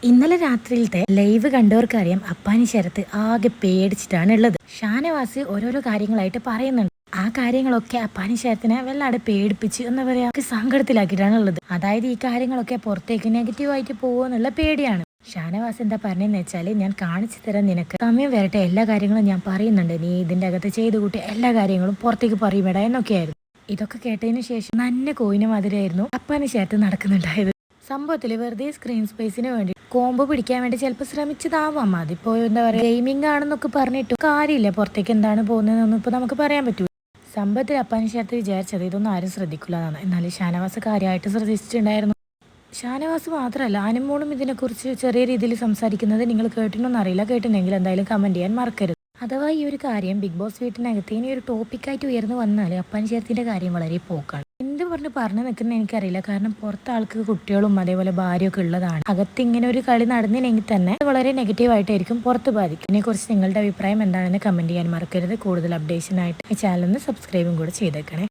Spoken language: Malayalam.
ഇന്നലെ രാത്രിയിലത്തെ ലൈവ് കണ്ടവർക്കറിയാം അപ്പാനി ശരത്ത് ആകെ പേടിച്ചിട്ടാണ് ഉള്ളത്. ഷാനവാസ് ഓരോരോ കാര്യങ്ങളായിട്ട് പറയുന്നുണ്ട്. ആ കാര്യങ്ങളൊക്കെ അപ്പാനി ശരത്തിനെ വല്ലാതെ പേടിപ്പിച്ച് എന്താ പറയാ സങ്കടത്തിലാക്കിയിട്ടാണ് ഉള്ളത്. അതായത് ഈ കാര്യങ്ങളൊക്കെ പുറത്തേക്ക് നെഗറ്റീവായിട്ട് പോകുമെന്നുള്ള പേടിയാണ്. ഷാനവാസ് എന്താ പറഞ്ഞെന്ന് വെച്ചാല്, ഞാൻ കാണിച്ചു തരാൻ, നിനക്ക് സമയം വരട്ടെ, എല്ലാ കാര്യങ്ങളും ഞാൻ പറയുന്നുണ്ട്, നീ ഇതിന്റെ അകത്ത് ചെയ്തു കൂട്ടി എല്ലാ കാര്യങ്ങളും പുറത്തേക്ക് പറയുമേടാ എന്നൊക്കെയായിരുന്നു. ഇതൊക്കെ കേട്ടതിന് ശേഷം നന്നെ കോയിന് മാതിരിയായിരുന്നു അപ്പാനി ശരത്ത് നടക്കുന്നുണ്ടായത്. സംഭവത്തിൽ വെറുതെ സ്ക്രീൻ സ്പേസിന് വേണ്ടി കോമ്പ് പിടിക്കാൻ വേണ്ടി ചിലപ്പോൾ ശ്രമിച്ചതാവാം. അതിപ്പോ എന്താ പറയുക, ഗെയിമിംഗ് ആണെന്നൊക്കെ പറഞ്ഞിട്ടു കാര്യമില്ല. പുറത്തേക്ക് എന്താണ് പോകുന്നതെന്നൊന്നും ഇപ്പൊ നമുക്ക് പറയാൻ പറ്റൂ. സംഭവത്തിൽ അപ്പാനി ശരത്ത് വിചാരിച്ചത് ഇതൊന്നും ആരും ശ്രദ്ധിക്കില്ല എന്നാണ്. എന്നാലും ഷാനവാസ് കാര്യമായിട്ട് ശ്രദ്ധിച്ചിട്ടുണ്ടായിരുന്നു. ഷാനവാസ് മാത്രമല്ല, അനുമോളും ഇതിനെക്കുറിച്ച് ചെറിയ രീതിയിൽ സംസാരിക്കുന്നത് നിങ്ങൾ കേട്ടിട്ടൊന്നും അറിയില്ല. കേട്ടിട്ടുണ്ടെങ്കിൽ എന്തായാലും കമന്റ് ചെയ്യാൻ മറക്കരുത്. അഥവാ ഈ ഒരു കാര്യം ബിഗ് ബോസ് വീട്ടിനകത്ത് ഇനി ഒരു ടോപ്പിക്കായിട്ട് ഉയർന്നു വന്നാൽ അപ്പാനി ശരത്തിന്റെ കാര്യം വളരെ പോക്കാണ്. എന്ത് പറഞ്ഞു നിൽക്കുന്ന എനിക്കറിയില്ല. കാരണം പുറത്തെ ആൾക്ക് കുട്ടികളും അതേപോലെ ഭാര്യയൊക്കെ ഉള്ളതാണ്. അകത്ത് ഇങ്ങനെ ഒരു കളി നടന്നില്ലെങ്കിൽ തന്നെ വളരെ നെഗറ്റീവായിട്ടായിരിക്കും പുറത്ത് ബാധിക്കും. ഇതിനെക്കുറിച്ച് നിങ്ങളുടെ അഭിപ്രായം എന്താണെന്ന് കമന്റ് ചെയ്യാൻ മറക്കരുത്. കൂടുതൽ അപ്ഡേഷനായിട്ട് ഈ ചാനൽ ഒന്ന് സബ്സ്ക്രൈബും കൂടെ ചെയ്തേക്കണേ.